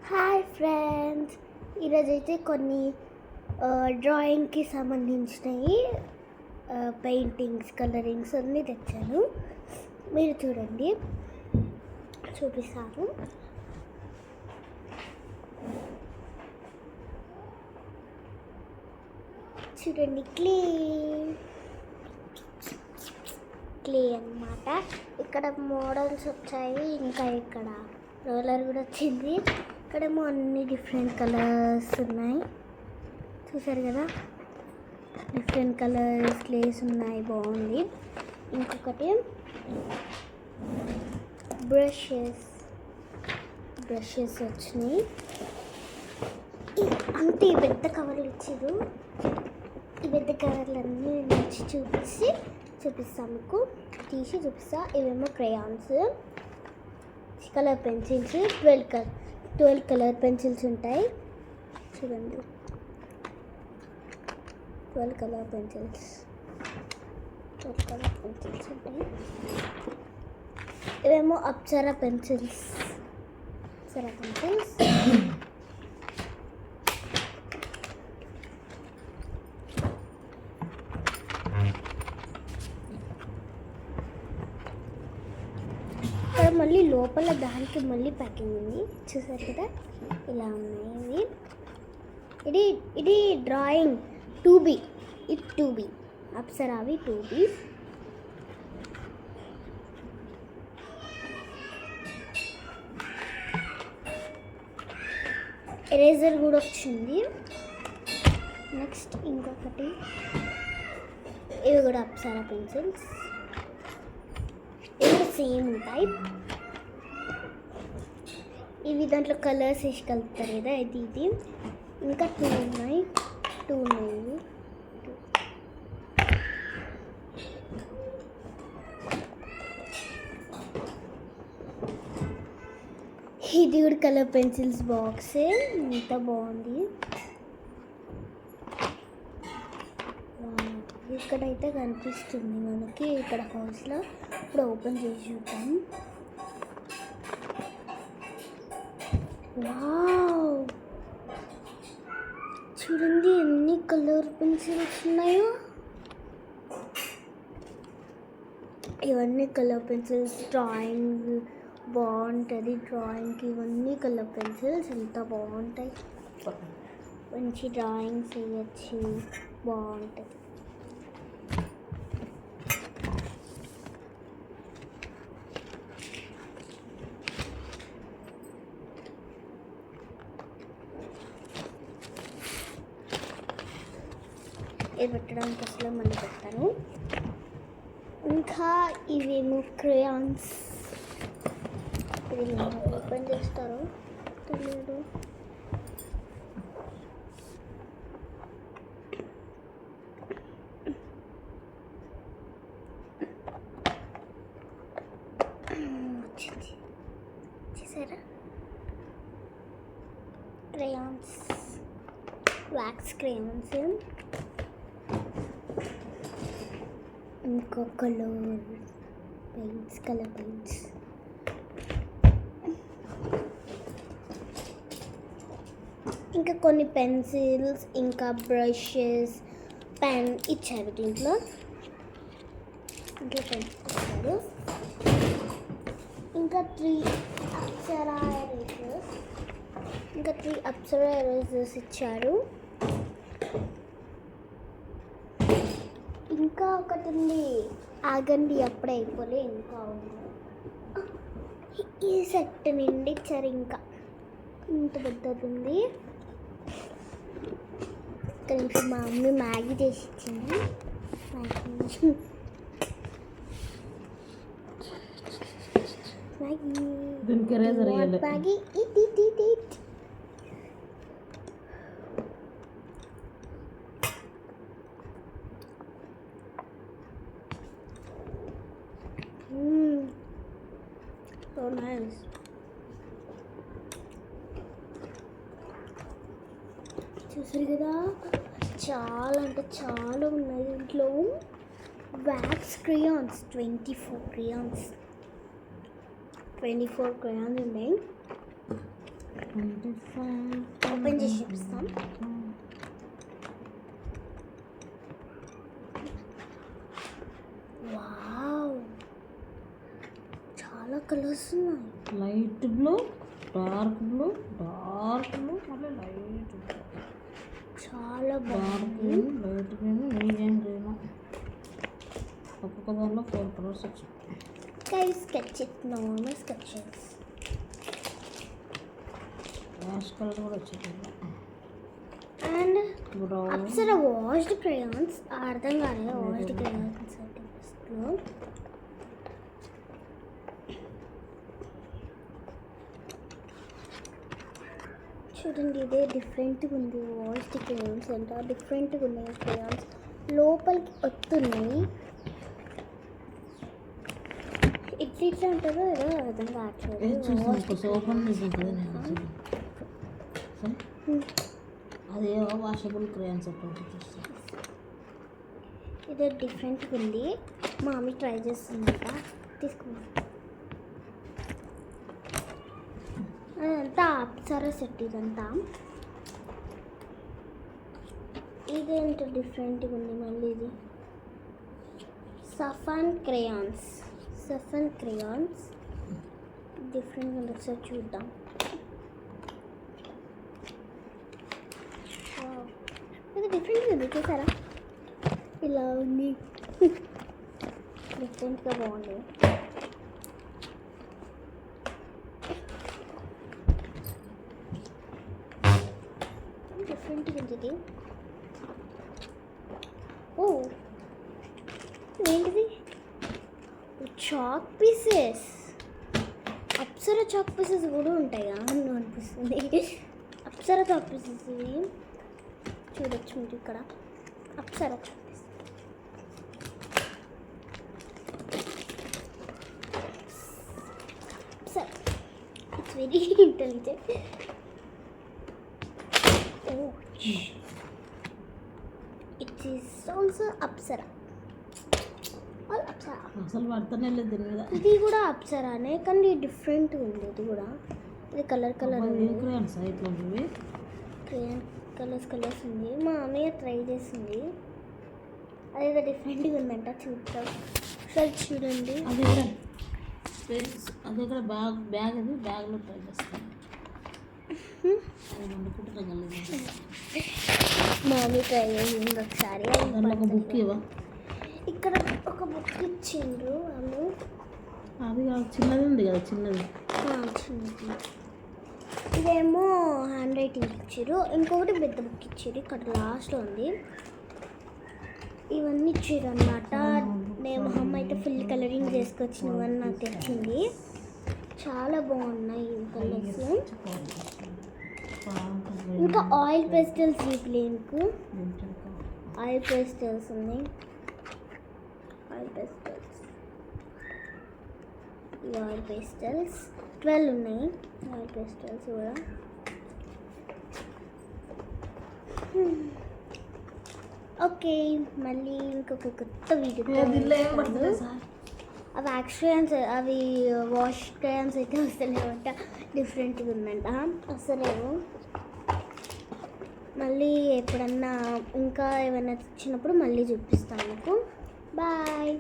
Hi friends, ఈరోజైతే కొన్ని డ్రాయింగ్కి సంబంధించినవి పెయింటింగ్స్, కలరింగ్స్ అన్నీ తెచ్చాను. మీరు చూడండి, చూపిస్తాను. చూడండి, క్లే అన్నమాట. ఇక్కడ మోడల్స్ వచ్చాయి, ఇంకా ఇక్కడ రోలర్ కూడా వచ్చింది. ఇక్కడేమో అన్ని డిఫరెంట్ కలర్స్ ఉన్నాయి, చూసారు కదా. డిఫరెంట్ కలర్స్ క్లేస్ ఉన్నాయి, బాగుంది. ఇంకొకటి బ్రషెస్ వచ్చినాయి. అంతే పెద్ద కవర్లు ఇచ్చారు. ఈ పెద్ద కవర్లన్నీ నుంచి చూపిస్తాను, మీకు తీసి చూపిస్తా. ఇవేమో crayons, colour pencils, 12 colour pencils ఉంటాయి. చూడండి, 12 కలర్ పెన్సిల్స్ ఉంటాయి. ఇవేమో అప్సరా పెన్సిల్స్. ఇక్కడ మళ్ళీ లోపల దానికి మళ్ళీ ప్యాకింగ్ ఉంది, చూసారు కదా. ఇలా ఉన్నాయి. ఇది డ్రాయింగ్ 2B. ఇది 2B అప్సరావి 2B. ఎరేజర్ కూడా వచ్చింది. నెక్స్ట్ ఇంకొకటి, ఇవి కూడా అప్సరా పెన్సిల్స్. ఇవి సేమ్ ఉంటాయి. ఇవి దాంట్లో కలర్స్ వేసి కలుపుతారు కదా, ఇది. ఇంకా 2 ఉన్నాయి. ఇది కూడా కలర్ పెన్సిల్స్ బాక్స్, ఎంత బాగుంది. ఇక్కడైతే కనిపిస్తుంది మనకి, ఇక్కడ హౌస్లో. ఇప్పుడు ఓపెన్ చేసి చూద్దాం. వావ్, చూడండి ఎన్ని కలర్ పెన్సిల్స్ ఉన్నాయో. ఇవన్నీ కలర్ పెన్సిల్స్. డ్రాయింగ్ బాగుంటుంది, డ్రాయింగ్కి ఇవన్నీ కలర్ పెన్సిల్స్ ఎంత బాగుంటాయి. మంచి డ్రాయింగ్స్ వేయచ్చు, బాగుంటుంది. ఇది పెట్టడానికి అసలు మళ్ళీ పెడతాను. ఇంకా ఇవేమో క్రేయాన్స్. ఇది ఓపెన్ చేస్తారో తెలియదు. వచ్చింది, చూసారా. Crayons, wax crayons. ఇంకో కలర్ పెయింట్స్. ఇంకా కొన్ని పెన్సిల్స్, ఇంకా బ్రషెస్, పెన్ ఇచ్చారు దీంట్లో. ఇంకా పెన్స్ ఇచ్చారు. ఇంకా 3 అప్సరా ఎరేజర్స్ ఇచ్చారు. ఇంకా ఒకటి ఉంది, ఆగండి అప్పుడే అయిపోలే, ఇంకా ఉంది. ఈ సెట్ నిండి ఇచ్చారు. ఇంకా ఇంత పెద్దది ఉంది. ఇక్కడ నుంచి మా మమ్మీ మ్యాగీ చేసి ఇచ్చింది. Maggi so nice. చూసారు కదా, చాలా అంటే చాలా ఉన్నాయి దీంట్లో. వ్యాక్స్ క్రేయాన్స్ 24 క్రేయాన్స్ ఉన్నాయి. Light blue, dark blue, dark blue, మళ్ళీ లైట్ బ్లూ, చాలా డార్క్ బాగుంది. Green, light green, medium green. ఒక్కొక్క దానిలో 4 కలర్స్ వచ్చాయి. Guys, sketch it, normal sketches. Ash colour కూడా వచ్చింది. And brown, Apsara washed crayons అర్థం కాలేదు. వాష్డ్ క్రేయాన్స్ లో చూడండి, ఇదే డిఫరెంట్గా ఉంది. వాష్డ్ క్రేయాన్స్ అంట డిఫరెంట్గా ఉన్నాయి. క్రేయాన్స్ లోపలికి వస్తున్నాయి. ఇట్లా అంటారో ఏదో అర్థం కావట్లేదు. ఓపెన్ చేసాను కదా నేను. అదే వాషబుల్ క్రేయాన్స్ అప్పుడు ఇదే డిఫరెంట్గా ఉంది. మా మమ్మీ ట్రై చేస్తుందంట. తీసుకున్నా అదంతా అప్సరా సెట్. ఇదంతా ఇదేంటో డిఫరెంట్గా ఉంది. మళ్ళీ ఇది సఫాన్ క్రేయాన్స్ డిఫరెంట్గా ఉంది. ఒకసారి చూద్దాం. ఇది డిఫరెంట్గా ఉంది, చూసారా? ఇలా ఉంది. డిఫరెంట్గా బాగుంది. డిఫరెంట్గా ఉంది ఇది. ఓ ఏంటిది? Chalk pieces. Apsara chalk pieces కూడా ఉంటాయా అని అనిపిస్తుంది. అప్సరా చాక్ పీసెస్ ఇవి చూడొచ్చు మీరు ఇక్కడ. Apsara chalk pieces. Apsara it's very intelligent. Oh it is also Apsara. Apsara అసలు పడతానే లేదు దీని మీద. ఇది కూడా అప్సరానే, కానీ డిఫరెంట్గా ఉంది. ఇది కూడా ఇది కలర్ క్రేయాన్స్ ఇట్లాంటివి క్రేయాన్ కలర్స్ ఉంది. మా అమ్మయ్య ట్రై చేసింది. అదేదో డిఫరెంట్గా ఉందంట. చూద్దాం. సరే చూడండి. అది కూడా అది కూడా బ్యాగ్ అది బ్యాగ్లో ట్రై చేస్తాను. అది వండుకుంటున్నా. మా మమ్మీ ట్రై చేసింది ఒకసారి. దాంట్లో ఒక బుక్ ఇవ్వ. ఇక్కడ ఒక బుక్ ఇచ్చిండ్రు వాళ్ళు. అది చిన్నది ఉంది కదా, చిన్నది. ఇదేమో హ్యాండ్ రైటింగ్ ఇచ్చారు. ఇంకొకటి పెద్ద బుక్ ఇచ్చారు. ఇక్కడ లాస్ట్లో ఉంది. ఇవన్నీ ఇచ్చారు అన్నమాట. నేను అమ్మ అయితే ఫుల్ కలరింగ్ చేసుకొచ్చినవన్నీ నాకు తెచ్చింది. చాలా బాగున్నాయి ఈ కలర్స్. ఇంకా ఆయిల్ పేస్టల్స్. ఈ ప్లేన్కు ఆయిల్ పేస్టల్స్ ఉన్నాయి. ఆయిల్ పేస్టల్స్ 12 ఉన్నాయి. ఆయిల్ పేస్టల్స్ కూడా. ఓకే, మళ్ళీ ఇంకొక కొత్త వీడియో. అవి యాక్చువల్స్ అవి వాష్ క్రేయాన్స్ అయితే వస్తలేవంట. డిఫరెంట్గా ఉందంట అసలేమో. మళ్ళీ ఎప్పుడన్నా ఇంకా ఏమైనా వచ్చినప్పుడు మళ్ళీ చూపిస్తాను మీకు. బాయ్.